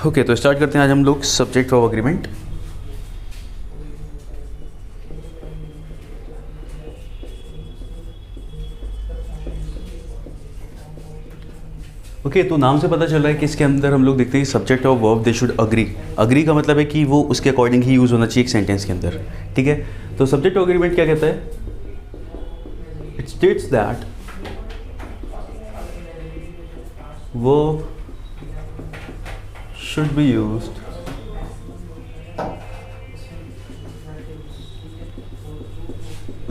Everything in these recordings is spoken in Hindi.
ओके, तो स्टार्ट करते हैं आज हम लोग सब्जेक्ट ऑफ अग्रीमेंट। ओके, तो नाम से पता चल रहा है कि इसके अंदर हम लोग देखते हैं subject of verb they should agree. Agree का मतलब है कि वो उसके अकॉर्डिंग ही यूज़ होना चाहिए एक सेंटेंस के अंदर। ठीक है, तो सब्जेक्ट ऑफ अग्रीमेंट क्या कहता है? It states that verb should be used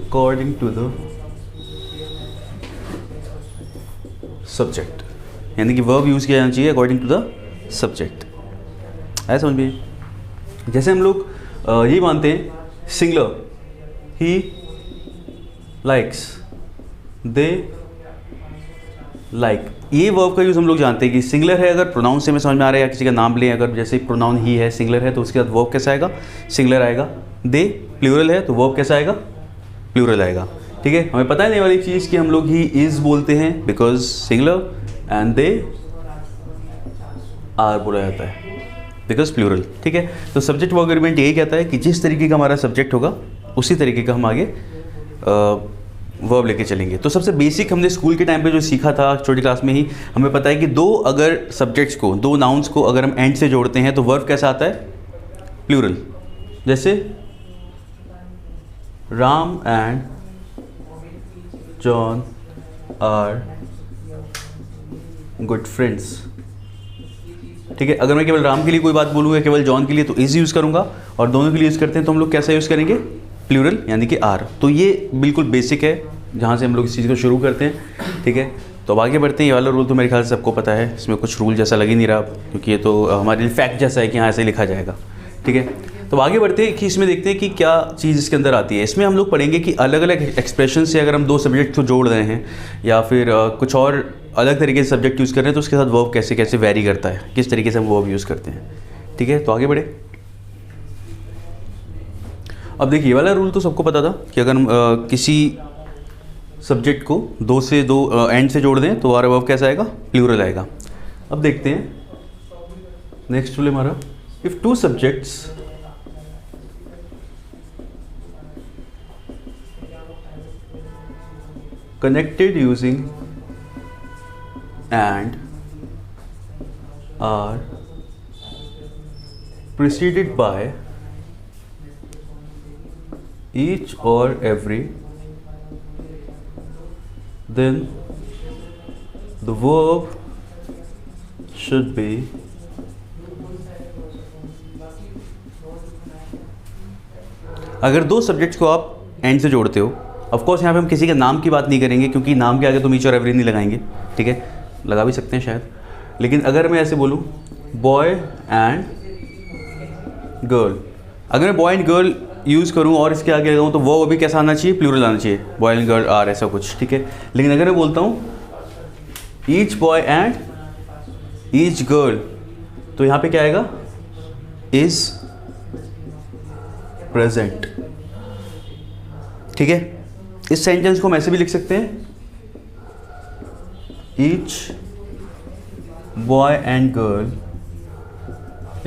according to the subject, यानी कि verb यूज़ किया जाना चाहिए according to the subject। ऐसा समझ में? जैसे हम लोग ये मानते हैं singular, he likes, they like, ये वर्ब का यूज़ हम लोग जानते हैं कि सिंगुलर है। अगर प्रोनाउन से हमें समझ में आ रहा है या किसी का नाम लें, अगर जैसे प्रोनाउन ही है, सिंगुलर है, तो उसके बाद वर्ब कैसा आएगा? सिंगुलर आएगा। दे प्लूरल है तो वर्ब कैसा आएगा? प्लूरल आएगा। ठीक है, हमें पता है नहीं वाली चीज़ कि हम लोग ही इज़ बोलते हैं because singular and they are बोला जाता है बिकॉज प्लूरल। ठीक है, तो सब्जेक्ट वर्ब एग्रीमेंट यही कहता है कि जिस तरीके का हमारा सब्जेक्ट होगा उसी तरीके का हम आगे वर्ब लेके चलेंगे। तो सबसे बेसिक हमने स्कूल के टाइम पे जो सीखा था छोटी क्लास में ही, हमें पता है कि दो अगर सब्जेक्ट्स को, दो नाउन्स को अगर हम एंड से जोड़ते हैं तो वर्ब कैसा आता है? प्लूरल। जैसे Ram and John are good friends. ठीक है, अगर मैं केवल राम के लिए कोई बात बोलूँगा, केवल जॉन के लिए, तो इज यूज़ करूँगा, और दोनों के लिए यूज़ करते हैं तो हम लोग कैसा यूज़ करेंगे? प्लूरल, यानी कि आर। तो ये बिल्कुल बेसिक है जहाँ से हम लोग इस चीज़ को शुरू करते हैं। ठीक है, तो अब आगे बढ़ते हैं। ये वाला रूल तो मेरे ख्याल से सबको पता है, इसमें कुछ रूल जैसा लग ही नहीं रहा, क्योंकि ये तो हमारे लिए फैक्ट जैसा है कि हाँ ऐसे लिखा जाएगा। ठीक है, तो आगे बढ़ते हैं कि इसमें देखते हैं कि क्या चीज़ इसके अंदर आती है। इसमें हम लोग पढ़ेंगे कि अलग अलग एक्सप्रेशन से अगर हम दो सब्जेक्ट को जोड़ रहे हैं या फिर कुछ और अलग तरीके से सब्जेक्ट यूज़ कर रहे हैं तो उसके साथ वर्ब कैसे कैसे वेरी करता है, किस तरीके से हम वर्ब यूज़ करते हैं। ठीक है, तो आगे बढ़े। अब देखिए, ये वाला रूल तो सबको पता था कि अगर हम किसी सब्जेक्ट को दो से दो एंड से जोड़ दें तो हमारा वर्ब कैसा आएगा? प्लूरल आएगा। अब देखते हैं नेक्स्ट रूल हमारा, if two subjects connected using and are preceded by each or every, then the verb should be अगर दो सब्जेक्ट्स को आप एंड से जोड़ते हो, ऑफ कोर्स यहाँ पे हम किसी के नाम की बात नहीं करेंगे क्योंकि नाम के आगे तुम ईच और एवरी नहीं लगाएंगे। ठीक है, लगा भी सकते हैं शायद, लेकिन अगर मैं ऐसे बोलूँ बॉय एंड गर्ल, अगर मैं बॉय एंड गर्ल यूज़ करूँ और इसके आगे लगाऊँ तो वो अभी कैसा आना चाहिए? प्लूरल आना चाहिए, बॉय एंड गर्ल आर, ऐसा कुछ। ठीक है, लेकिन अगर मैं बोलता हूँ each boy and each girl, तो यहाँ पे क्या आएगा? Is present. ठीक है, इस सेंटेंस को हम ऐसे भी लिख सकते हैं, each boy and girl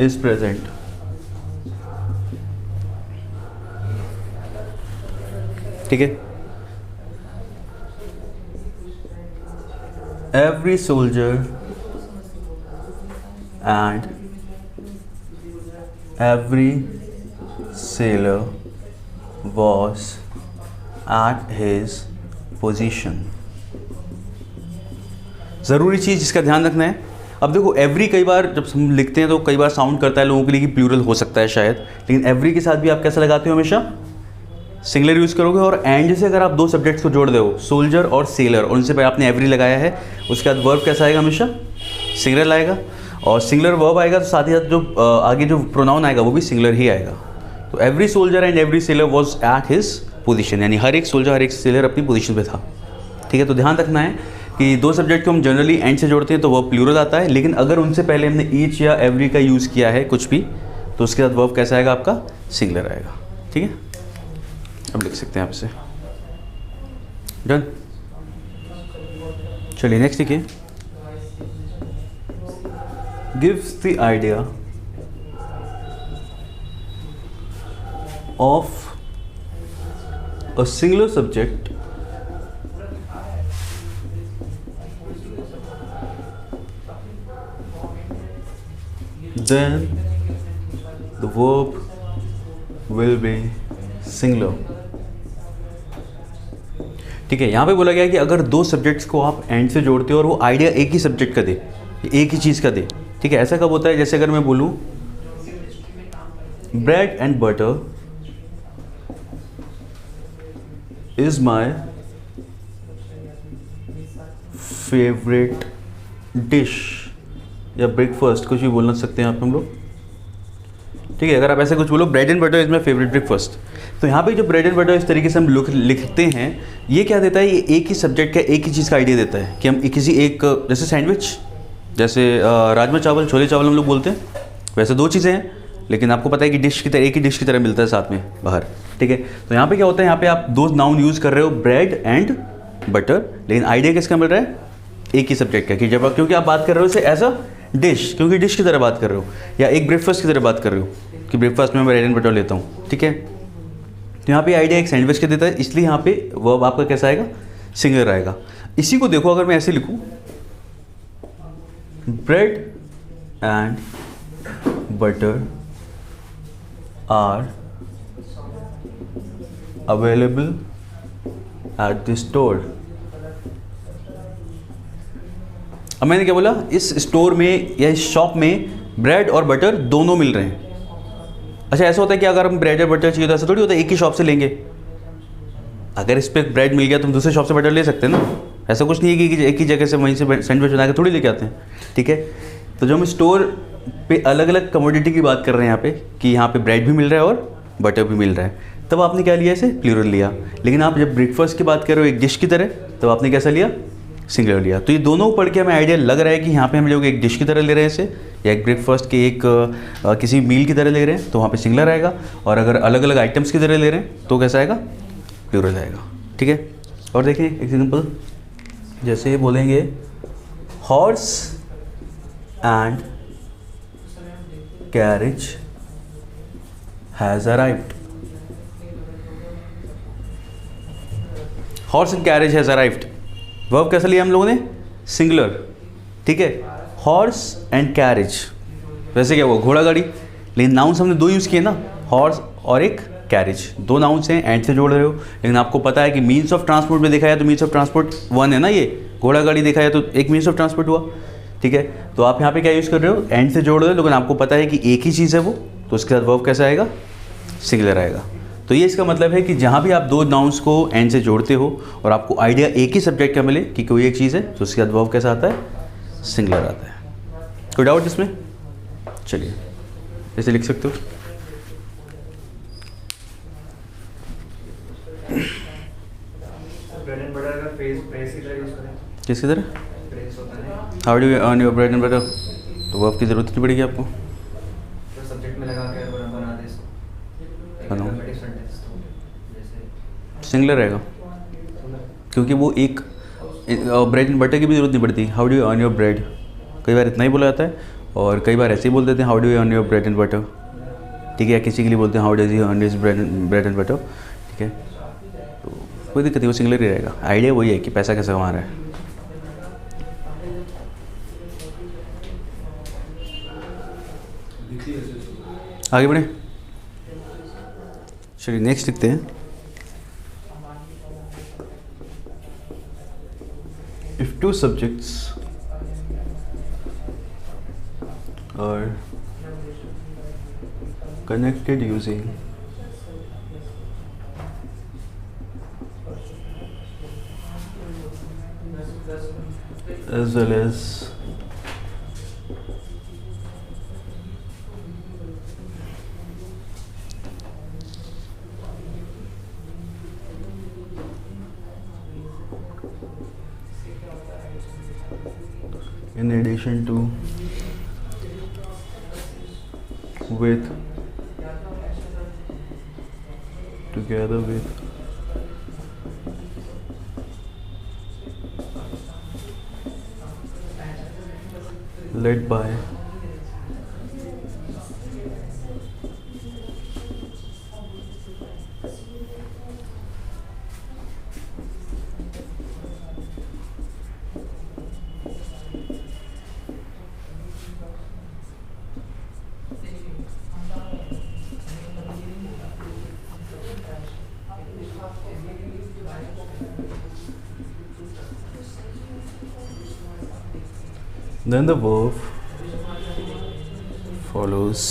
is present. ठीक है, every soldier and every seller was at his position। ज़रूरी चीज़ जिसका ध्यान रखना है, अब देखो एवरी कई बार जब हम लिखते हैं तो कई बार साउंड करता है लोगों के लिए कि प्लूरल हो सकता है शायद, लेकिन एवरी के साथ भी आप कैसे लगाते हो? हमेशा सिंगुलर यूज़ करोगे। और एंड से अगर आप दो सब्जेक्ट्स को जोड़ दो, सोल्जर और सेलर, और उनसे पहले आपने एवरी लगाया है, उसके बाद वर्ब कैसा आएगा? हमेशा सिंगुलर आएगा, और सिंगुलर वर्ब आएगा तो साथ ही साथ जो आगे जो प्रोनाउन आएगा वो भी सिंगुलर ही आएगा। तो every soldier and every seller was at his position, यानी हर एक सोल्जर हर एक सेलर अपनी पोजीशन पे था। ठीक है, तो ध्यान रखना है कि दो सब्जेक्ट को हम जनरली एंड से जोड़ते हैं तो वर्ब प्लूरल आता है, लेकिन अगर उनसे पहले हमने ईच या एवरी का यूज़ किया है कुछ भी, तो उसके साथ वर्ब कैसा आएगा? आपका सिंगुलर आएगा। ठीक है, अब लिख सकते हैं आपसे। डन। चलिए नेक्स्ट देखिए, gives the idea of a singular subject then the verb will be singular. ठीक है, यहाँ पे बोला गया कि अगर दो सब्जेक्ट्स को आप एंड से जोड़ते हो और वो आइडिया एक ही सब्जेक्ट का दे, एक ही चीज़ का दे, ठीक है, ऐसा कब होता है? जैसे अगर मैं बोलूँ bread and butter is my favourite dish, या ब्रेकफास्ट, कुछ भी बोलना सकते हैं आप हम लोग, ठीक है। अगर आप ऐसे कुछ बोलो bread and butter is my favourite breakfast, तो यहाँ पे जो ब्रेड एंड बटर इस तरीके से हम लिखते हैं, ये क्या देता है? ये एक ही सब्जेक्ट का एक ही चीज़ का आइडिया देता है कि हम किसी एक, जैसे सैंडविच, जैसे राजमा चावल, छोले चावल हम लोग बोलते हैं, वैसे दो चीज़ें हैं, लेकिन आपको पता है कि डिश की तरह, एक ही डिश की तरह मिलता है साथ में बाहर, ठीक है। तो यहाँ पे क्या होता है? यहाँ पे आप दो नाउन यूज़ कर रहे हो, ब्रेड एंड बटर, लेकिन आइडिया किसका मिल रहा है? एक ही सब्जेक्ट का, कि जब क्योंकि आप बात कर रहे हो इसे एज अ डिश, क्योंकि डिश की तरह बात कर रहे हो, या एक ब्रेकफास्ट की तरह बात कर रहे हो कि ब्रेकफास्ट में मैं ब्रेड एंड बटर लेता हूँ, ठीक है। तो यहाँ पे आइडिया एक सैंडविच के देता है, इसलिए यहाँ पे वर्ब आपका कैसा आएगा? सिंगुलर आएगा। इसी को देखो, अगर मैं ऐसे लिखूँ bread and butter are available at the store. अब मैंने क्या बोला? इस स्टोर में या इस शॉप में ब्रेड और बटर दोनों मिल रहे हैं। अच्छा, ऐसा होता है कि अगर हम ब्रेड और बटर चाहिए तो ऐसा थोड़ी होता है एक ही शॉप से लेंगे। अगर इस पर ब्रेड मिल गया तो हम दूसरे शॉप से बटर ले सकते हैं ना, ऐसा कुछ नहीं है कि एक ही जगह से वहीं से सैंडविच बना के थोड़ी लेके आते हैं, ठीक है। तो जो हम स्टोर पे अलग अलग कमोडिटी की बात कर रहे हैं यहाँ पे, कि यहाँ पे ब्रेड भी मिल रहा है और बटर भी मिल रहा है, तब आपने क्या लिया? इसे प्लूरल लिया। लेकिन आप जब ब्रेकफास्ट की बात कर रहे हो एक डिश की तरह, तब आपने कैसा लिया? सिंगुलर लिया। तो ये दोनों पढ़ के हमें आइडिया लग रहा है कि यहाँ पे हम लोग एक डिश की तरह ले रहे हैं इसे, या एक ब्रेकफास्ट के एक किसी मील की तरह ले रहे हैं, तो वहाँ पे सिंगुलर आएगा। और अगर अलग अलग आइटम्स की तरह ले रहे हैं तो कैसा आएगा? प्लूरल आएगा, ठीक है। और देखिए एग्जाम्पल, जैसे बोलेंगे horse and carriage has arrived. Horse and carriage has arrived, verb कैसा लिया हम लोगों ने? सिंगुलर, ठीक है। हॉर्स एंड कैरेज, वैसे क्या हुआ? घोड़ा गाड़ी, लेकिन नाउन्स हमने दो यूज़ किए ना, हॉर्स और एक कैरेज, दो नाउन्स हैं, एंड से जोड़ रहे हो। लेकिन आपको पता है कि मीन्स ऑफ ट्रांसपोर्ट में देखा जाए तो मीन्स ऑफ ट्रांसपोर्ट वन है ना, ये घोड़ा गाड़ी देखा जाए तो एक मीन्स ऑफ ट्रांसपोर्ट हुआ, ठीक है। तो आप यहाँ पे क्या यूज़ कर रहे हो? एंड से जोड़ रहे हो, लेकिन आपको पता है कि एक ही चीज़ है वो, तो उसके साथ वर्ब कैसा आएगा? सिंगुलर आएगा। तो ये इसका मतलब है कि जहाँ भी आप दो नाउन्स को एंड से जोड़ते हो और आपको आइडिया एक ही सब्जेक्ट का मिले कि कोई एक चीज़ है, तो उसके बाद वर्ब कैसा आता है? सिंगुलर आता है। कोई डाउट इसमें? चलिए ऐसे लिख सकते हो। किसकी तरह? How do you earn your bread and butter? तो वर्ब की ज़रूरत नहीं पड़ेगी आपको, सब्जेक्ट में लगा के बना दे, बनाओ, सिंगुलर रहेगा, क्योंकि वो एक ब्रेड एंड बटर की भी ज़रूरत नहीं पड़ती। How do you earn your bread, कई बार इतना ही बोला जाता है, और कई बार ऐसे ही बोल देते हैं how do you earn your bread and butter, ठीक है। या किसी के लिए बोलते हैं how does you earn his bread and butter, ठीक है। तो कोई दिक्कत नहीं, वो सिंगुलर ही रहेगा। आइडिया वही है कि पैसा कैसे कमा रहा है। आगे बढ़े, चलिए नेक्स्ट लिखते हैं। If two subjects are connected using as well as in addition to, with, together with, led by, then the verb follows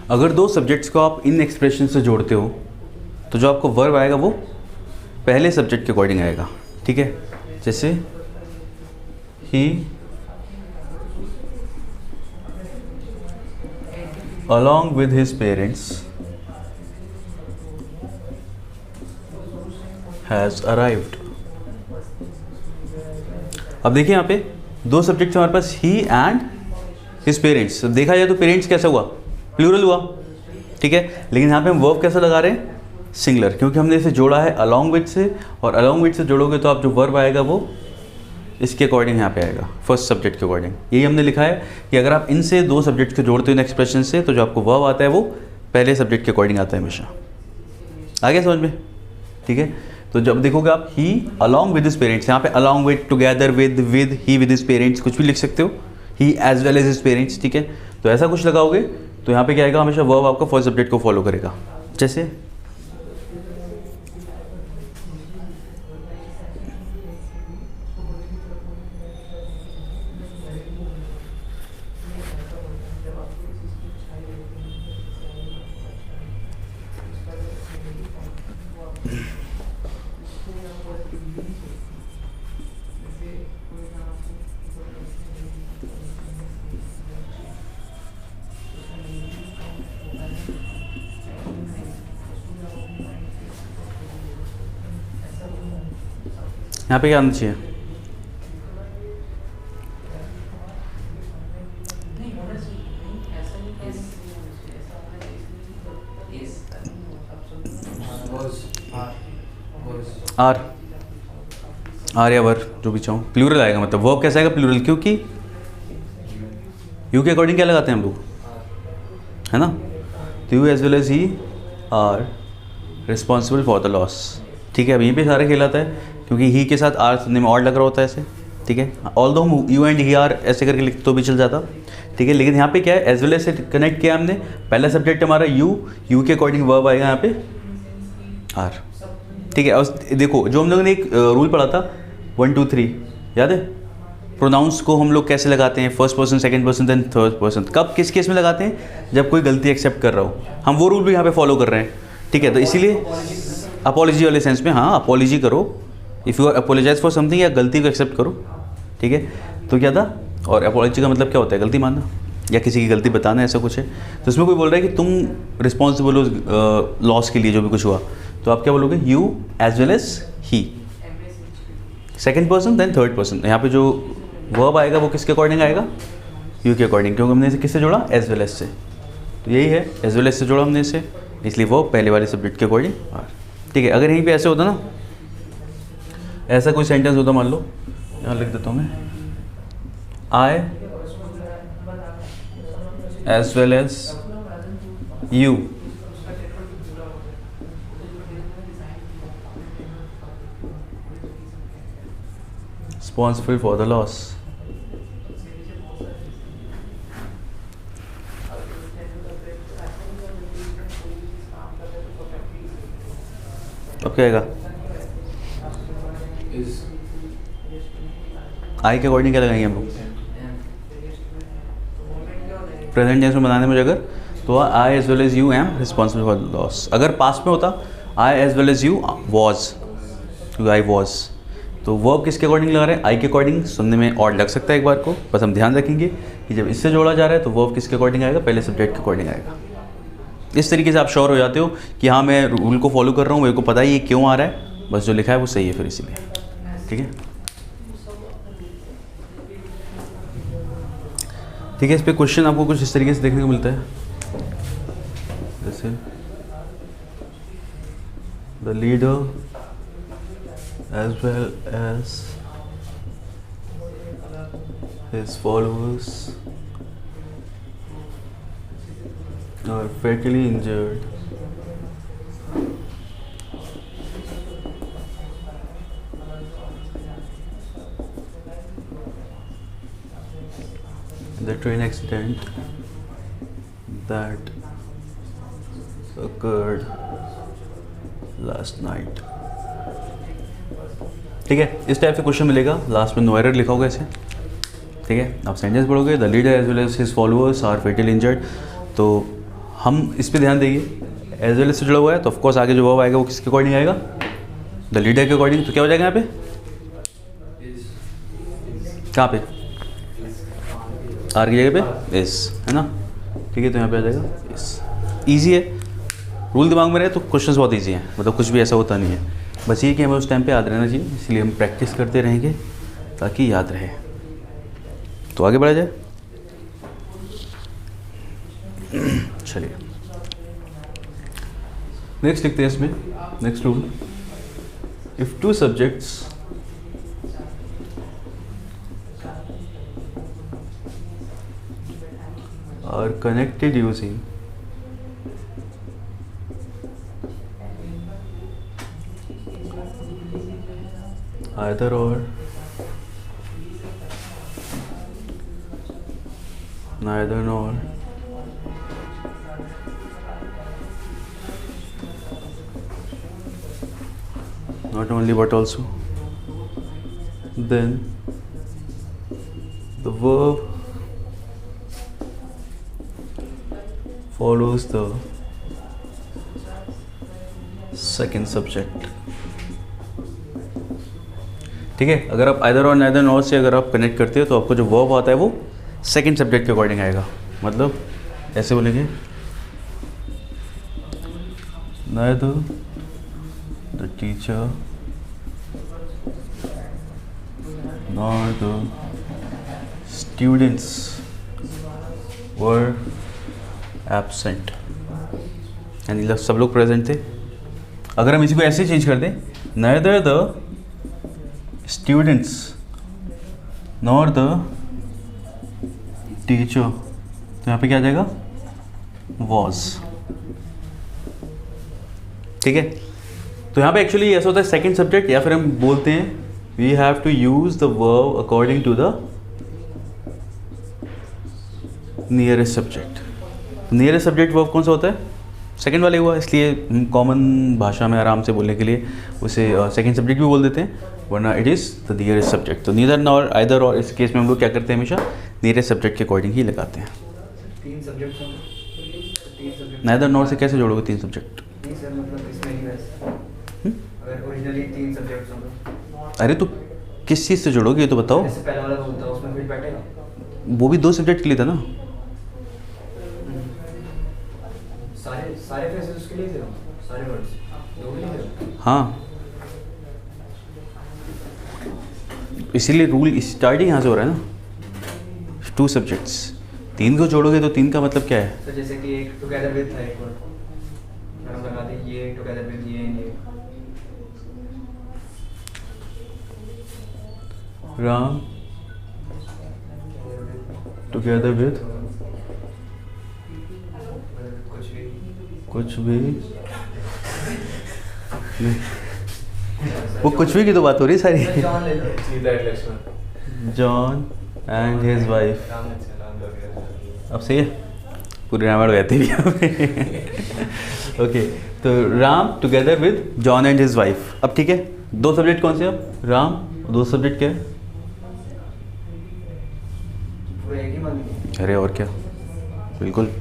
अगर दो सब्जेक्ट्स को आप इन एक्सप्रेशन से जोड़ते हो तो जो आपको वर्ब आएगा वो पहले सब्जेक्ट के अकॉर्डिंग आएगा, ठीक है। जैसे ही along with his parents has arrived। अब देखिए यहाँ पे दो सब्जेक्ट हमारे पास ही एंड हिज पेरेंट्स। देखा जाए तो पेरेंट्स कैसा हुआ, प्लूरल हुआ, ठीक है। लेकिन यहाँ पे हम वर्ब कैसा लगा रहे हैं, सिंगुलर, क्योंकि हमने इसे जोड़ा है along with से, और along with से जोड़ोगे तो आप जो वर्ब आएगा वो इसके अकॉर्डिंग यहाँ पे आएगा, फर्स्ट सब्जेक्ट के अकॉर्डिंग। यही हमने लिखा है कि अगर आप इनसे दो सब्जेक्ट को जोड़ते हो इन एक्सप्रेशन से तो जो आपको वर्ब आता है वो पहले सब्जेक्ट के अकॉर्डिंग आता है हमेशा। आ गया समझ में, ठीक है। तो जब देखोगे आप he along with his parents, यहाँ पे along with, together with he with his parents कुछ भी लिख सकते हो, he as well as his parents, ठीक है। तो ऐसा कुछ लगाओगे तो यहाँ पे क्या आएगा, हमेशा वर्ब आपका फर्स्ट सब्जेक्ट को फॉलो करेगा। जैसे यहाँ पे क्या आना चाहिए, आर, आर या वर जो भी चाहो, प्लूरल आएगा। मतलब वर्ब कैसा आएगा, प्लूरल, क्योंकि यू के अकॉर्डिंग क्या लगाते हैं हम लोग, है ना। तो you as well as he are responsible for the loss, ठीक है। अब यहीं पे सारे खेल आता है क्योंकि ही के साथ आर सुनने में और लग रहा होता है ऐसे, ठीक है। ऑल दो हम यू एंड ही आर ऐसे करके लिखते तो भी चल जाता, ठीक है। लेकिन यहाँ पे क्या है, एज वेल एज से कनेक्ट किया हमने। पहला सब्जेक्ट हमारा यू के अकॉर्डिंग वर्ब आएगा यहाँ पे आर, ठीक है। और देखो जो हम लोगों ने एक रूल पढ़ा था 1 2 3, याद है। प्रोनाउंस को हम लोग कैसे लगाते हैं, first person, second person, then third person, कब किस केस में लगाते हैं, जब कोई गलती एक्सेप्ट कर रहा हो। हम वो रूल भी यहाँ पे फॉलो कर रहे हैं, ठीक है। तो इसीलिए अपॉलॉजी वाले सेंस में, हाँ अपॉलॉजी करो, if you apologize for something, या गलती को एक्सेप्ट करो, ठीक है। तो क्या था, और अपॉलॉजी का मतलब क्या होता है, गलती मानना या किसी की गलती बताना, ऐसा कुछ है। तो इसमें कोई बोल रहा है कि तुम रिस्पॉन्सिबल हो लॉस के लिए जो भी कुछ हुआ, तो आप क्या बोलोगे, you as well as he, second person then third person. यहाँ पे जो वर्ब आएगा वो किसके अकॉर्डिंग आएगा, यू के अकॉर्डिंग, क्योंकि हमने इसे किससे जोड़ा, एज वेल एज से। तो यही है, एज वेल एज से जोड़ा हमने इसे, इसलिए वो पहले वाले सब्जेक्ट के अकॉर्डिंग, ठीक है। अगर यहीं पे ऐसे होता ना, ऐसा कोई सेंटेंस होता, मान लो यहाँ लिख देता हूँ मैं, I as well as you responsible for the loss। अब क्या आएगा, आई के अकॉर्डिंग क्या लगाएंगे हम लोग, प्रेजेंट टेंस में बनाने में अगर, तो I as well as you am responsible for the loss. अगर पास्ट में होता, I as well as you was, I was, तो वर्ब किसके अकॉर्डिंग लगा रहे हैं, आई के अकॉर्डिंग। सुनने में और लग सकता है एक बार को, बस हम ध्यान रखेंगे कि जब इससे जोड़ा जा रहा है तो वर्ब किसके अकॉर्डिंग आएगा, पहले सब्जेक्ट के अकॉर्डिंग आएगा। इस तरीके से आप श्योर हो जाते हो कि हाँ मैं रूल को फॉलो कर रहा हूँ, मेरे को पता ही ये क्यों आ रहा है, बस जो लिखा है वो सही है फिर इसीलिए, ठीक है। ठीक है, इस पे क्वेश्चन आपको कुछ इस तरीके से देखने को मिलता है, जैसे the leader as well as his followers are fatally injured in the train accident that occurred last night. ठीक है, इस टाइप से क्वेश्चन मिलेगा, लास्ट में नो एरर लिखा होगा ऐसे. ठीक है, आप सेंटेंस पढ़ोगे, the leader as well as his followers are fatally injured. तो हम इस पे ध्यान देंगे, एज वेल एज से जुड़ा हुआ है तो ऑफकोर्स आगे जो वर्ब आएगा वो किसके अकॉर्डिंग आएगा, द लीडर के अकॉर्डिंग. तो क्या हो जाएगा यहाँ पे, कहाँ पे, आर की जगह पे इस, है ना. ठीक है, तो यहाँ पे आ जाएगा इस. ईजी है, रूल दिमाग में रहे तो क्वेश्चंस बहुत ईजी हैं, मतलब कुछ भी ऐसा होता नहीं है. बस ये कि हमें उस टाइम पे याद रहना चाहिए, इसलिए हम प्रैक्टिस करते रहेंगे ताकि याद रहे. तो आगे बढ़ा जाए. चलिए नेक्स्ट लिखते हैं इसमें. Next rule, if two subjects are connected using either or, neither nor, not only but also, then the verb follows the second subject. ठीक है, अगर आप आइदर और नाइदर नॉर से अगर आप कनेक्ट करते हो तो आपको जो वर्ब आता है वो सेकंड सब्जेक्ट के अकॉर्डिंग आएगा. मतलब ऐसे बोलेंगे, neither the teacher nor the students were absent, यानी सब लोग प्रेजेंट थे. अगर हम इसी को ऐसे चेंज कर दें, neither the students nor the teacher, तो यहाँ पे क्या आ जाएगा, was. ठीक है, तो यहाँ पे एक्चुअली ऐसा होता है सेकंड सब्जेक्ट, या फिर हम बोलते हैं we have to use the verb according to the nearest subject. Nearest subject verb कौन सा होता है, सेकंड वाले हुआ, इसलिए कॉमन भाषा में आराम से बोलने के लिए उसे सेकंड सब्जेक्ट भी बोल देते हैं, वरना it is the nearest subject. तो नीदर नॉर आइदर और इस केस में हम लोग क्या करते हैं, हमेशा नियरेस्ट सब्जेक्ट के अकॉर्डिंग ही लगाते हैं. तीन सब्जेक्ट नाइदर नॉर से कैसे जोड़ोगे तीन सब्जेक्ट. नहीं सर, मतलब इसमें ही वैसे अगर ओरिजिनली तीन सब्जेक्ट्स होंगे. अरे तो किस चीज़ से जोड़ोगे ये तो बताओ. जैसे पहला वाला होता है उसमें फिर बैठेगा, वो भी दो सब्जेक्ट के लिए था ना. सारे फ्रेजेस उसके लिए थे, सारे वर्ड्स दो के लिए थे. हाँ, इसीलिए रूल स्टार्टिंग यहाँ से हो रहा है ना, टू सब्जेक्ट्स. तीन को जोड़ोगे तो तीन का मतलब क्या है. तो जैसे कि एक टुगेदर विद है, एक वर्ड अगर हम लगा दें ये टुगेदर विद ये राम टुगेदर विद कुछ भी नहीं, वो कुछ भी की तो बात हो रही है सारी. जॉन ले लो, जॉन एंड हिज वाइफ. अब सही है, पूरी रामायण रहती भी ओके, तो Ram together with John and his wife. अब ठीक है, दो सब्जेक्ट कौन से, अब राम, दो सब्जेक्ट क्या है, वो एक ही मान. अरे और क्या, बिल्कुल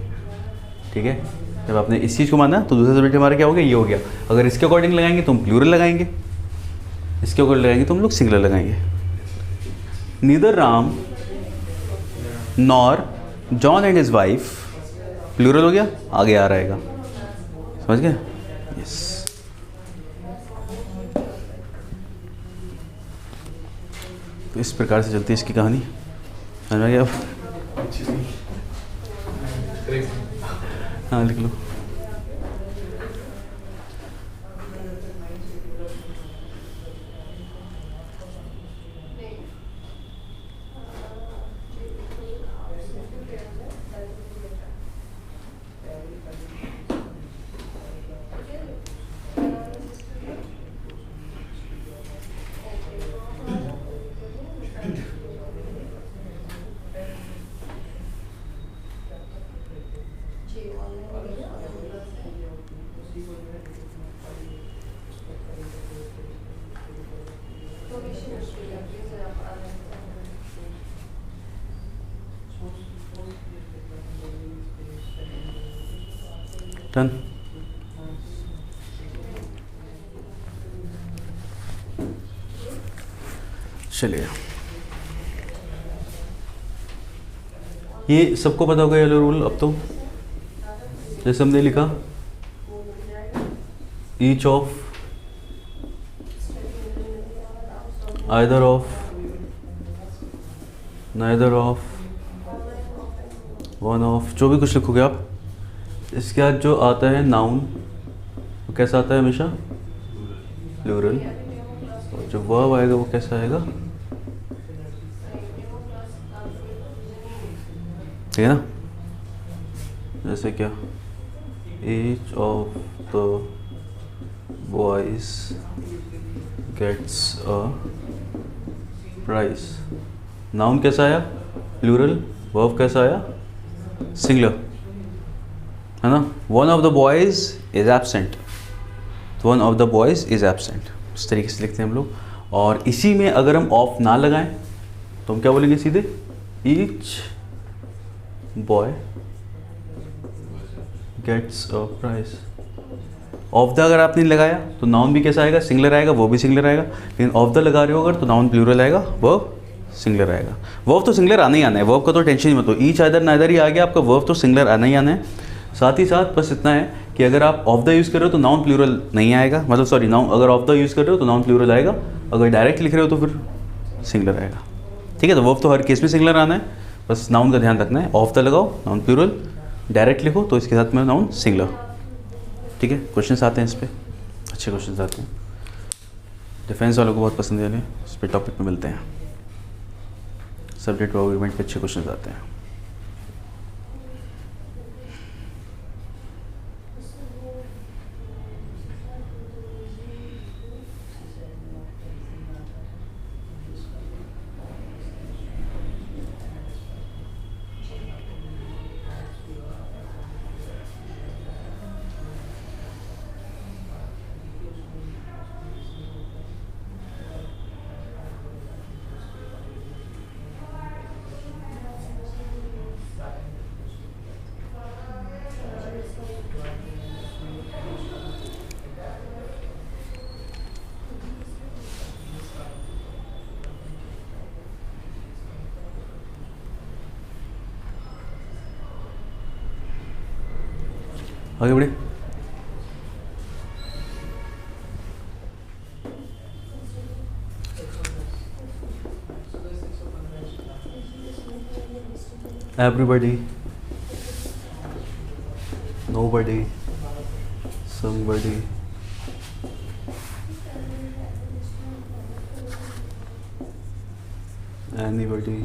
ठीक है. जब आपने इस चीज़ को माना तो दूसरा सब्जेक्ट हमारा क्या हो गया, ये हो गया. अगर इसके अकॉर्डिंग लगाएंगे तो हम प्लूरल लगाएंगे, इसके अकॉर्डिंग लगाएंगे तो हम लोग सिंगुलर लगाएंगे. Neither Ram nor John and his wife, plural हो गया, आगे आ रहेगा, समझ गए. यस, तो इस प्रकार से चलती है इसकी कहानी, समझ में गया. हाँ लिख लो. डन। चलिए, ये सबको पता होगा येलो रूल। अब तो जैसे हमने लिखा each of either of neither of one of, जो भी कुछ लिखोगे आप, इसके बाद जो आता है नाउन वो कैसा आता है हमेशा प्लूरल, और जो वर्ब आएगा वो कैसा आएगा, ठीक है ना। जैसे क्या, each of the boys gets a prize. Noun कैसा आया प्लूरल, वर्ब कैसा आया सिंगुलर, है ना। One of the boys is absent, one of the boys is absent, इस तरीके से लिखते हैं हम लोग। और इसी में अगर हम ऑफ ना लगाएं तो हम क्या बोलेंगे सीधे, each boy gets a prize. Of the अगर आपने लगाया तो नाउन भी कैसा आएगा, सिंगुलर आएगा, वो भी सिंगुलर आएगा। लेकिन ऑफ द लगा रहे हो अगर तो नाउन प्लूरल आएगा, वर्ब सिंगुलर आएगा। वर्ब तो सिंगुलर आना ही आना है, वर्ब का तो टेंशन ही मत लो। ईच आइदर नाइदर ही आ गया आपका, वर्ब तो सिंगुलर आना ही आना है। साथ ही साथ बस इतना है कि अगर आप ऑफ द यूज़ कर रहे हो तो नाउन प्लूरल नहीं आएगा, मतलब सॉरी नाउन, अगर ऑफ द यूज़ कर रहे हो तो नाउन प्लूरल आएगा, अगर डायरेक्ट लिख रहे हो तो फिर सिंगुलर आएगा, ठीक है। तो वर्ब तो हर केस में सिंगुलर आना है, बस नाउन का ध्यान रखना है। ऑफ द लगाओ नाउन प्लूरल, डायरेक्ट लिखो तो इसके साथ में नाउन सिंगुलर, ठीक है। क्वेश्चन आते हैं इस पर, अच्छे क्वेश्चन आते हैं, डिफेंस वालों को बहुत पसंद है, इस पर टॉपिक पे मिलते हैं। सब्जेक्ट आर्गुमेंट पे अच्छे क्वेश्चन आते हैं। आगे बढ़े। Everybody, nobody, somebody, anybody,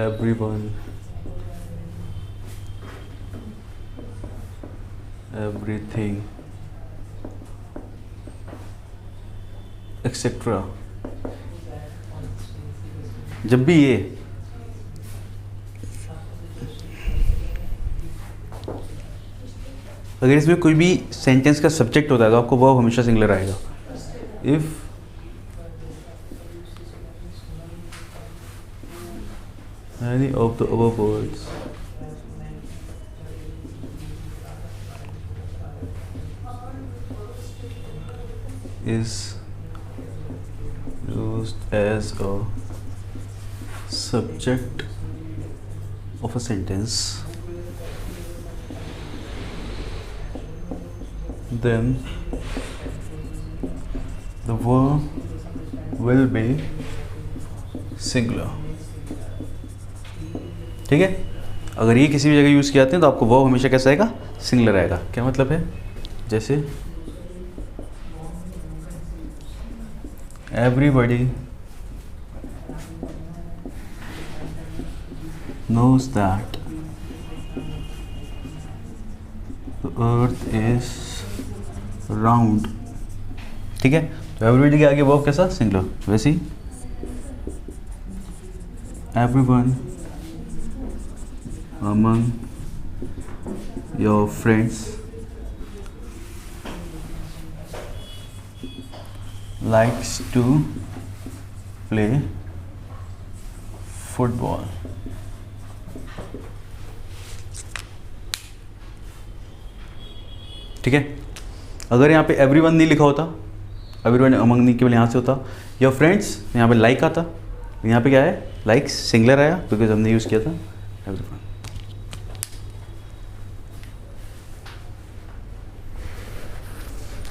everyone, everything, etc. जब भी ये अगर इसमें कोई भी सेंटेंस का सब्जेक्ट होता है तो आपको वर्ब हमेशा सिंगुलर आएगा। If any of the above words is used as a subject of a sentence, then the verb will be singular, ठीक है। अगर ये किसी भी जगह यूज़ किए जाते हैं तो आपको वर्ब हमेशा कैसा आएगा, सिंगुलर आएगा। क्या मतलब है, जैसे everybody knows that the earth is round, ठीक है। तो everybody के आगे वर्ब कैसा, सिंगुलर। वैसे ही everyone among your friends likes to play football, ठीक है। अगर यहाँ पे एवरीवन नहीं लिखा होता, एवरीवन अमंग नहीं केवल यहाँ से होता, या फ्रेंड्स यहाँ पे लाइक आता, यहाँ पे क्या है लाइक सिंगलर आया बिकॉज हमने यूज़ किया था एवरीवन।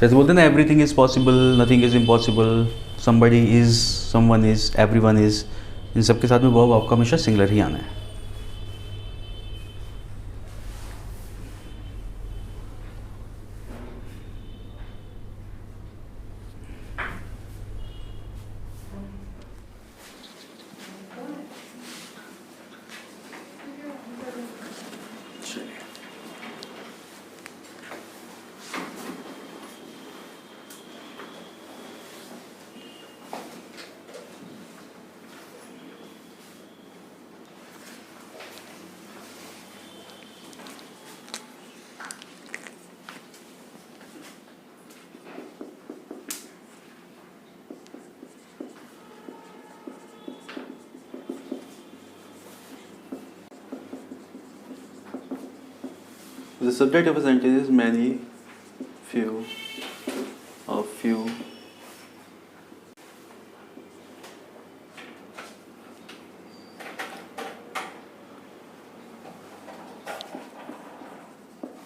जैसे बोलते हैं ना everything is possible, nothing is impossible, somebody is, someone is, everyone is, इन सब के साथ में वर्ब आपका हमेशा सिंगलर ही आना है। The subject of a sentence is many, few, a few.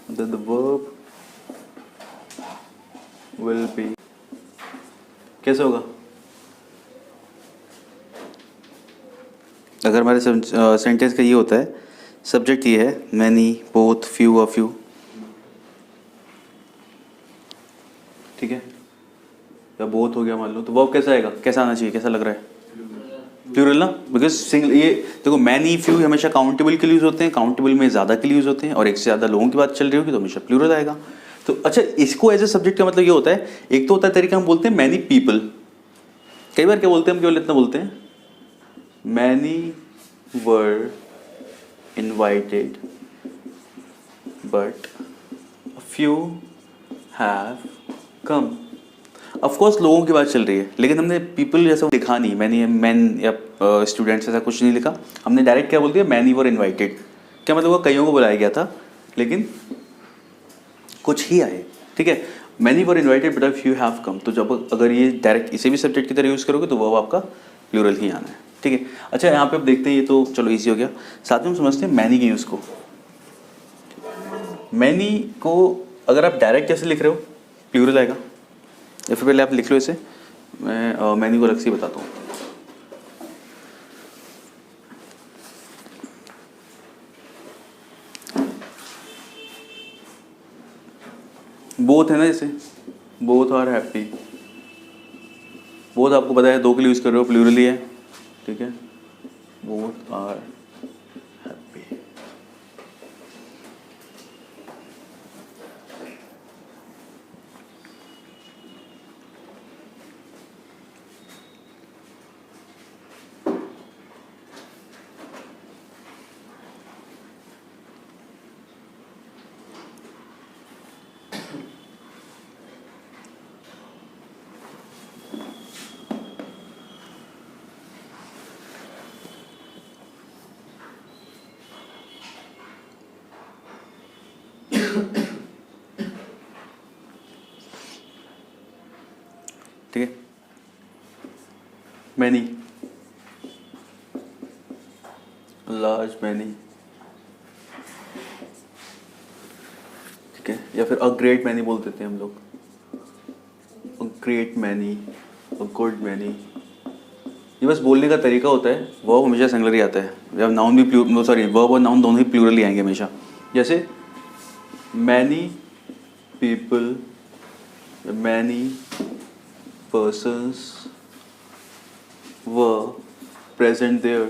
Then the verb will be. कैसे होगा? अगर हमारे सेंटेंस का ये होता है, सब्जेक्ट ये है many, both, few, a few, ठीक है, या बोथ हो गया मान लो, तो वर्ब कैसा आएगा, कैसा आना चाहिए, कैसा लग रहा है? प्लूरल ना, बिकॉज सिंगल, ये देखो मैनी फ्यू हमेशा काउंटेबल के लिए यूज होते हैं, काउंटेबल में ज़्यादा के लिए यूज होते हैं, और एक से ज़्यादा लोगों की बात चल रही होगी तो हमेशा प्लूरल आएगा। तो अच्छा, इसको एज ए सब्जेक्ट का मतलब ये होता है, एक तो होता है तरीका हम बोलते हैं मैनी पीपल, कई बार क्या बोलते हैं हम, केवल इतना बोलते हैं many were invited but a few have come। Of course लोगों की बात चल रही है, लेकिन हमने पीपल जैसा लिखा नहीं, मैंने मैन या स्टूडेंट्स ऐसा कुछ नहीं लिखा, हमने डायरेक्ट क्या बोल दिया मैनी वर इनवाइटेड। क्या मतलब वो कईयों को बुलाया गया था लेकिन कुछ ही आए, ठीक है, many were invited but a few have come. तो जब अगर ये डायरेक्ट इसे भी सब्जेक्ट की तरह यूज़ करोगे तो वो आपका प्लूरल ही आना है, ठीक है। अच्छा, यहाँ पे अब देखते हैं, ये तो चलो इजी हो गया, साथ में हम समझते हैं मैनी के यूज़ को। मैनी को अगर आप डायरेक्ट कैसे लिख रहे हो प्लूरल आएगा, या फिर पहले आप लिख लो इसे, मैं मैनी को अलग से बताता हूँ। बोथ है ना, जैसे बोथ आर हैप्पी, बोथ आपको पता है दो के लिए यूज़ कर रहे हो, प्लूरल ही है, ठीक है, बोथ आर हैप्पी। ठीक है, मैनी, लार्ज मैनी, ठीक है, या फिर अ ग्रेट मैनी बोल देते हैं हम लोग, a great many, a good many. ये बस बोलने का तरीका होता है, वर्ब हमेशा सिंगुलर ही आता है, या नाउन भी वर्ब और नाउन दोनों ही प्लूरल ही आएंगे हमेशा। जैसे many people, many persons were present there।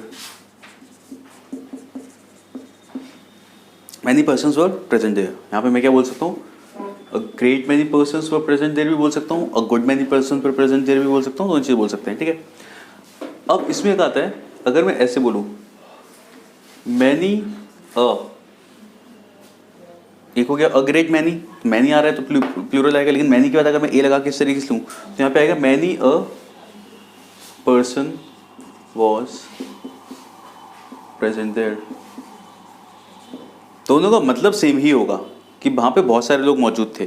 Many persons were present there, यहाँ पे मैं क्या बोल सकता हूँ, a great many persons were present there भी बोल सकता हूँ, a good many persons were present there भी बोल सकता हूँ, दोनों चीज़ बोल सकते हैं, ठीक है। अब इसमें क्या आता है, अगर मैं ऐसे बोलूँ many a, एक हो गया अ ग्रेट मैनी, मैनी आ रहा है तो प्लूरल आएगा, लेकिन मैनी के बाद अगर मैं ए लगा के इस तरीके से लूँ तो यहाँ पे आएगा many a person was present there. दोनों का मतलब सेम ही होगा, कि वहाँ पे बहुत सारे लोग मौजूद थे।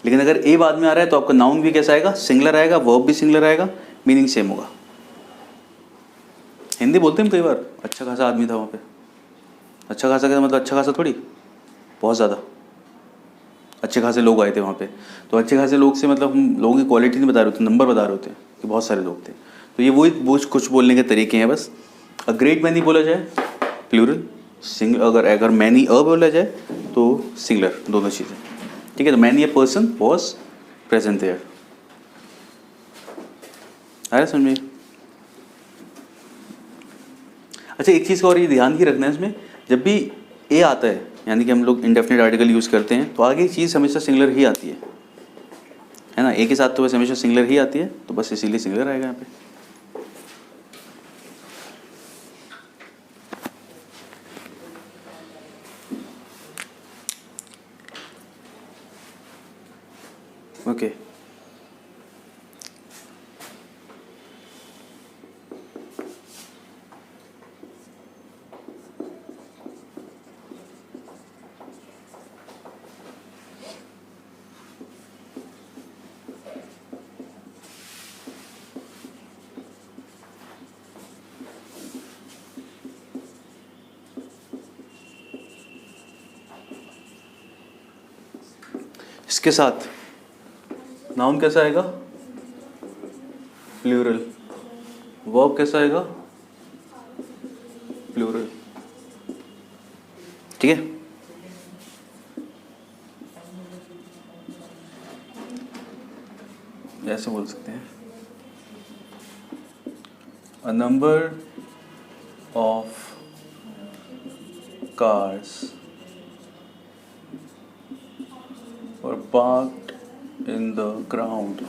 लेकिन अगर ए बाद में आ रहा है तो आपका नाउन भी कैसा आएगा, सिंगुलर आएगा, वर्ब भी सिंगुलर आएगा, मीनिंग सेम होगा। हिंदी बोलते हैं कई बार, अच्छा खासा आदमी था वहाँ पे। अच्छा खासा का मतलब अच्छा खासा थोड़ी, बहुत ज़्यादा अच्छे खासे लोग आए थे वहाँ पे। तो अच्छे खासे लोग से मतलब हम लोगों की क्वालिटी नहीं बता रहे होते, नंबर बता रहे होते कि बहुत सारे लोग थे। तो ये वही वो कुछ बोलने के तरीके हैं बस। अ ग्रेट मैनी बोला जाए प्लूरल, अगर मैनी बोला जाए तो सिंगुलर, दोनों चीज़ें। ठीक है, तो many a person was present there. आ रहा समझ में? अच्छा, एक चीज़ का और ये ध्यान ही रखना है इसमें, जब भी ए आता है यानी कि हम लोग इंडेफिनिट आर्टिकल यूज़ करते हैं तो आगे चीज़ हमेशा सिंगुलर ही आती है ना। ए के साथ तो बस हमेशा सिंगुलर ही आती है, तो बस इसीलिए सिंगुलर आएगा यहाँ पे। ओके इसके साथ नाउन कैसा आएगा, प्लूरल। वर्ब कैसा आएगा, प्लूरल। ठीक है, ऐसे बोल सकते हैं, a number of cars were parked in the ground।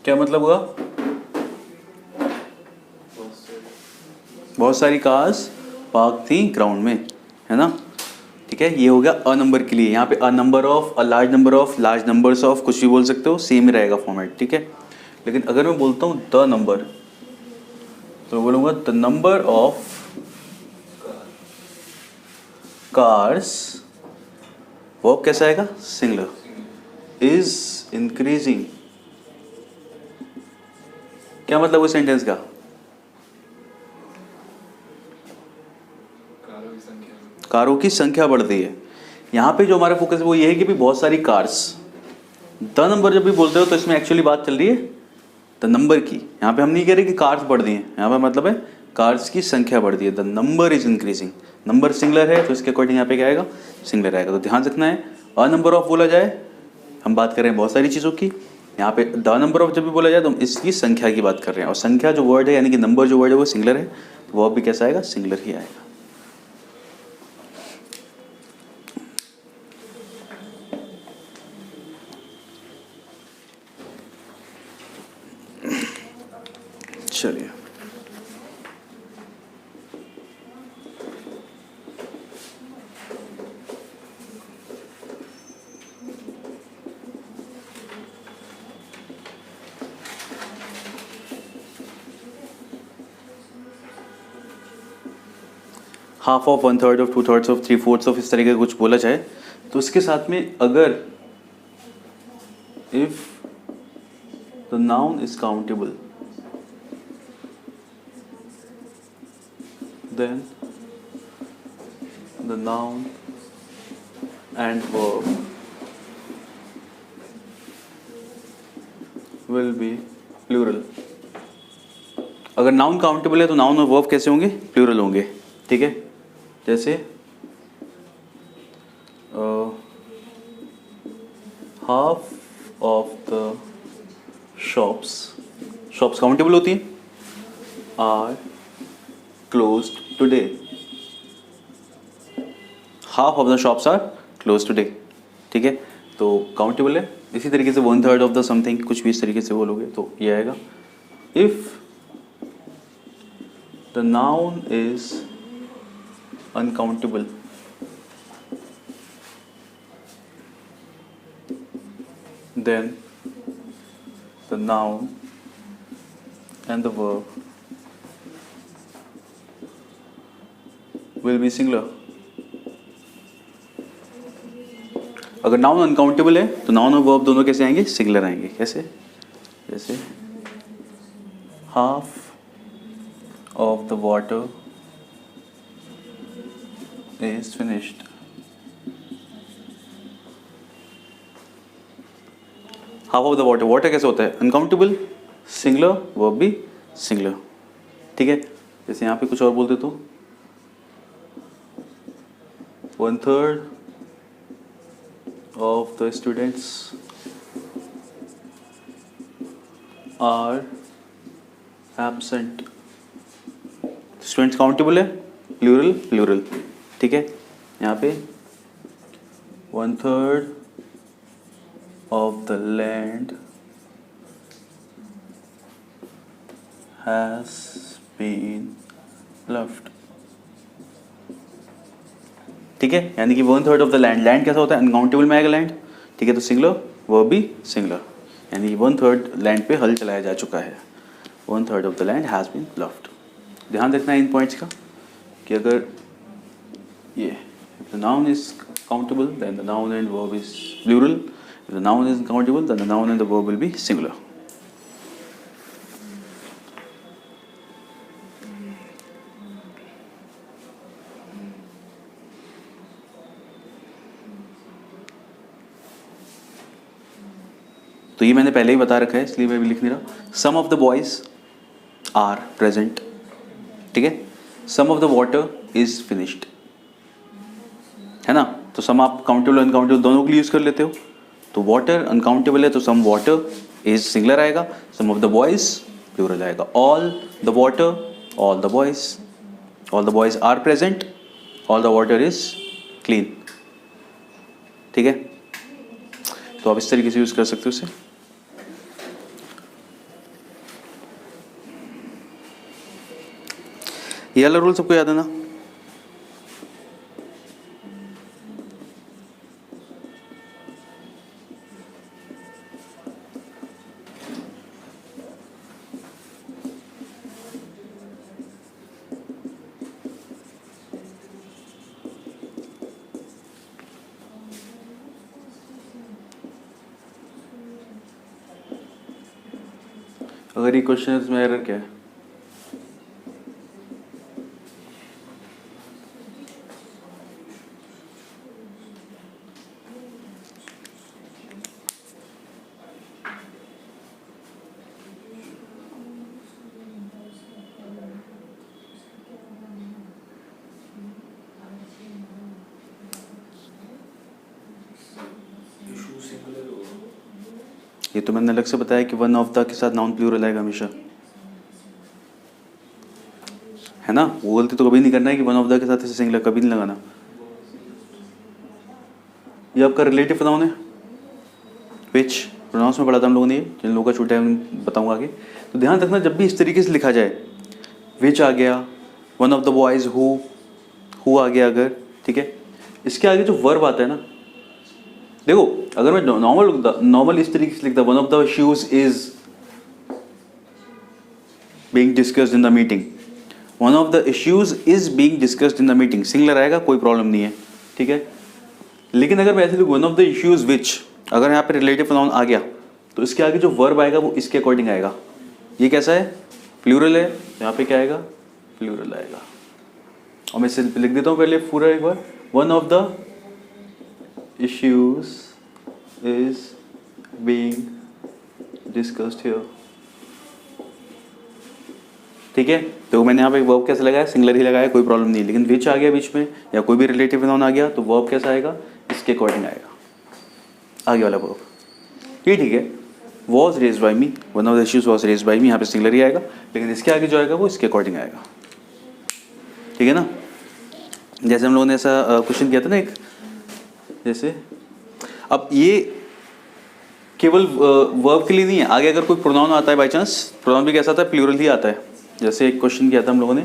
क्या मतलब हुआ, बहुत सारी कार्स पार्क थी ग्राउंड में, है ना। ठीक है, ये हो गया अ नंबर के लिए। यहाँ पे a number of, a large number of, large numbers of, कुछ भी बोल सकते हो, सेम ही रहेगा फॉर्मेट। ठीक है, लेकिन अगर मैं बोलता हूँ द नंबर तो बोलूँगा द नंबर ऑफ कार्स, वो कैसा आएगा, सिंगुलर, इज इंक्रीजिंग। क्या मतलब उस सेंटेंस का, कारों की संख्या बढ़ रही है। यहाँ पे जो हमारा फोकस है वो ये है कि भी बहुत सारी कार्स, द नंबर जब भी बोलते हो तो इसमें एक्चुअली बात चल रही है द नंबर की। यहाँ पे हम नहीं कह रहे कि कार्स बढ़ रही हैं, यहाँ पे मतलब है कार्स की संख्या बढ़ रही है, the number is increasing. Number singular है तो इसके अकॉर्डिंग यहाँ पे क्या आएगा, सिंगुलर आएगा। तो ध्यान रखना है, अ नंबर ऑफ बोला जाए, हम बात कर रहे हैं बहुत सारी चीज़ों की। यहाँ पे द नंबर ऑफ जब भी बोला जाए तो हम इसकी संख्या की बात कर रहे हैं, और संख्या जो वर्ड है यानी कि नंबर जो वर्ड है वो सिंगुलर है, तो वो भी कैसा आएगा, सिंगुलर ही आएगा। चलिए, half of, one third of, two thirds of, three fourths of, इस तरीके का कुछ बोला जाए तो इसके साथ में अगर if the noun is countable then the noun and verb will be plural। अगर नाउन काउंटेबल है तो नाउन और वर्ब कैसे होंगे, प्लूरल होंगे। ठीक है, जैसे half of the shops, shops countable होती हैं, are closed today. Half of the shops are close today. ठीक है, तो काउंटेबल है। इसी तरीके से one third of the something, कुछ भी इस तरीके से बोलोगे तो ये आएगा। If the noun is uncountable then the noun and the verb will be singular। अगर नाउन अनकाउंटेबल है तो नाउन और वर्ब दोनों कैसे आएंगे? सिंगुलर आएंगे। कैसे? जैसे half of the water is finished. Half of the water, water कैसे होता है? अनकाउंटेबल, सिंगुलर, वर्ब भी सिंगुलर। ठीक है, जैसे यहाँ पे कुछ और बोलते तो 1/3 of the students are absent। Students countable है, प्लूरल प्लूरल। ठीक है, यहाँ पे 1/3 of the land has been left। ठीक है, यानी कि 1/3 ऑफ द लैंड, लैंड कैसा होता है? अनकाउंटेबल में आएगा लैंड। ठीक है, तो सिंगुलर, वर्ब भी सिंगुलर, यानी कि 1/3 लैंड पे हल चलाया जा चुका है। 1/3 of the land has been left. ध्यान रखना है इन पॉइंट्स का कि अगर ये the noun is countable then the noun and verb is plural, if the noun is countable then the noun and the verb will be singular. तो ये मैंने पहले ही बता रखा है, इसलिए मैं भी लिख नहीं रहा। Some of the boys are present. ठीक है, some of the water is finished, है ना? तो सम आप काउंटेबल अनकाउंटेबल दोनों के लिए यूज कर लेते हो। तो वाटर अनकाउंटेबल है तो सम वाटर इज सिंगुलर आएगा, some of the boys plural आएगा। All the water, all the boys are present, all the water is clean. ठीक है, तो आप इस तरीके से यूज कर सकते हो उसे। ये वाला रूल सबको याद है ना? अगर ये क्वेश्चन है इसमें एरर क्या है? ये तो मैंने अलग से बताया कि वन ऑफ द के साथ नाउन प्लूरल आएगा हमेशा, है ना? वो गलती तो कभी नहीं करना है कि वन ऑफ द के साथ ऐसे सिंगुलर कभी नहीं लगाना। ये आपका रिलेटिव प्रोनाउन है, विच प्रोनाउंस में पढ़ा था हम लोगों ने, जिन लोगों का छूटा है उन बताऊंगा आगे। तो ध्यान रखना जब भी इस तरीके से लिखा जाए, विच आ गया, one of the boys who आ गया अगर, ठीक है, इसके आगे जो वर्ब आता है ना, देखो अगर मैं नॉर्मल इस तरीके से लिखता, one of the issues is being discussed in the meeting, one of the issues is being discussed in the meeting, singular आएगा, कोई प्रॉब्लम नहीं है। ठीक है, लेकिन अगर मैं ऐसे लिखूँ one of the issues which, अगर यहाँ पे रिलेटिव प्रोनाउन आ गया तो इसके आगे जो वर्ब आएगा वो इसके अकॉर्डिंग आएगा। ये कैसा है? प्लूरल है, तो यहाँ पे क्या आएगा? प्लूरल आएगा। और मैं इसे लिख देता हूँ पहले पूरा एक बार, one of the issues is being discussed here. ठीक है, तो मैंने यहाँ पे वर्ब कैसे लगाया? सिंगुलर ही लगाया, कोई प्रॉब्लम नहीं। लेकिन विच आ गया बीच में या कोई भी रिलेटिव प्रोनाउन आ गया तो वर्ब कैसा आएगा? इसके अकॉर्डिंग आएगा, आगे वाला वर्ब। ये ठीक है, was raised by me, one of the issues was raised by me, यहाँ पे सिंगुलर ही आएगा, लेकिन इसके आगे जो आएगा वो इसके अकॉर्डिंग आएगा। ठीक है ना? जैसे हम लोगों ने ऐसा क्वेश्चन किया था ना एक, जैसे अब ये केवल वर्ब के लिए नहीं है, आगे अगर कोई प्रोनाउन आता है बाई चांस, प्रोनाउन भी कैसा आता है? प्लूरल ही आता है। जैसे एक क्वेश्चन किया था हम लोगों ने,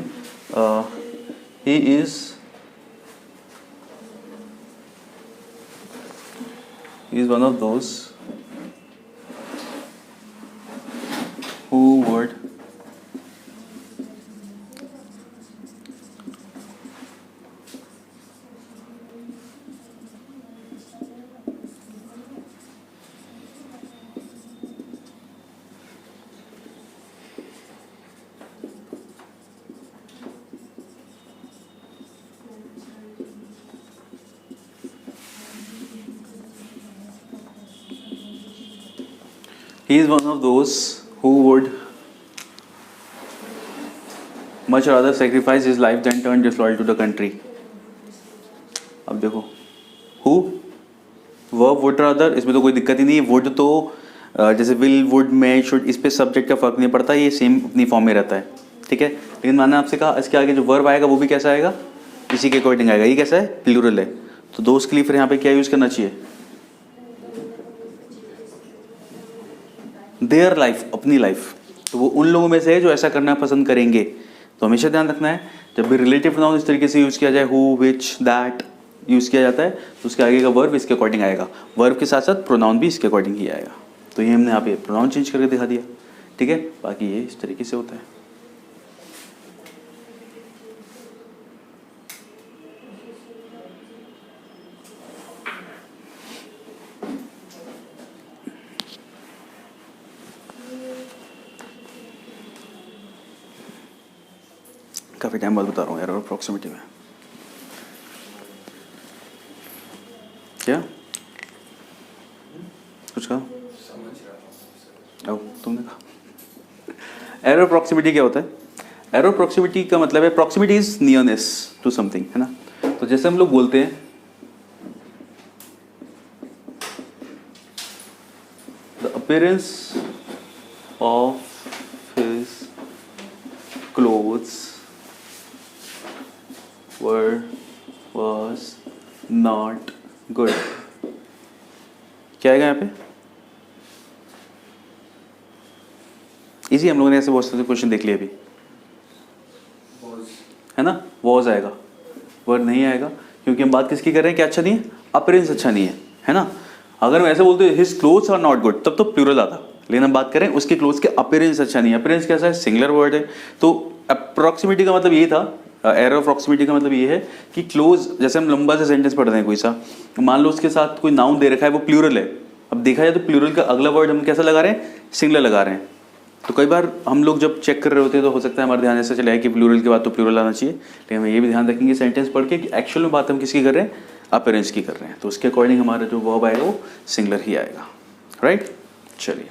he is one of those who would he is one of those who would much rather sacrifice his life than turn disloyal to the country. अब देखो हु वर्ब वुड रादर, इसमें तो कोई दिक्कत ही नहीं है। वुड तो जैसे विल वुड मे शुड, इस पे सब्जेक्ट का फर्क नहीं पड़ता, ये सेम अपनी फॉर्म में रहता है, ठीक है। लेकिन मैंने आपसे कहा इसके आगे जो वर्ब आएगा वो भी कैसा आएगा, इसी के अकॉर्डिंग आएगा। ये कैसा है, प्लूरल है, तो दोस्त के लिए फिर यहाँ पे क्या यूज़ करना चाहिए, देयर लाइफ, अपनी लाइफ। तो वो उन लोगों में से है जो ऐसा करना पसंद करेंगे। तो हमेशा ध्यान रखना है जब भी रिलेटिव प्रोनाउन इस तरीके से यूज़ किया जाए, हु विच दैट यूज़ किया जाता है, तो उसके आगे का वर्ब इसके अकॉर्डिंग आएगा। वर्ब के साथ साथ प्रोनाउन भी इसके अकॉर्डिंग ही आएगा। तो ये हमने यहाँ पे प्रोनाउन चेंज करके दिखा दिया, ठीक है। बाकी ये इस तरीके से होता है। काफ़ी टाइम बाद बता रहा हूँ एरर ऑफ प्रॉक्सिमिटी में। क्या कुछ कहा, अब तुमने कहा एरर प्रॉक्सिमिटी क्या होता है। एरर प्रॉक्सिमिटी का मतलब है proximity is nearness to something, है ना। तो जैसे हम लोग बोलते हैं the appearance of his clothes was not good, क्या आएगा यहाँ पे, इजी। हम लोगों ने ऐसे बहुत सारे क्वेश्चन देख लिए अभी, है ना। was आएगा, were नहीं आएगा, क्योंकि हम बात किसकी कर रहे हैं, क्या अच्छा नहीं है, अपीयरेंस अच्छा नहीं है ना। अगर हम ऐसे बोलते his clothes are not good, तब तो प्लूरल आता, लेकिन हम बात करें उसके क्लोथ्स के अपीयरेंस अच्छा नहीं है। अपीयरेंस कैसा है, सिंगुलर वर्ड है। तो अप्रॉक्सिमिटी का मतलब ये था, एरर ऑफ प्रॉक्सिमिटी का मतलब ये है कि क्लोज, जैसे हम लंबा सा सेंटेंस पढ़ रहे हैं कोई सा, मान लो उसके साथ कोई नाउन दे रखा है, वो प्लूरल है। अब देखा जाए तो प्लूरल का अगला वर्ड हम कैसा लगा रहे हैं, सिंगुलर लगा रहे हैं। तो कई बार हम लोग जब चेक कर रहे होते हैं तो हो सकता है हमारे ध्यान ऐसा चला है कि प्लूरल के बाद तो प्लूरल आना चाहिए, लेकिन हम ये भी ध्यान रखेंगे सेंटेंस पढ़ के कि एक्चुअल में बात हम किसकी कर रहे हैं, अपीयरेंस की कर रहे हैं। तो उसके अकॉर्डिंग हमारा जो वर्ब आएगा वो सिंगुलर ही आएगा, राइट। चलिए।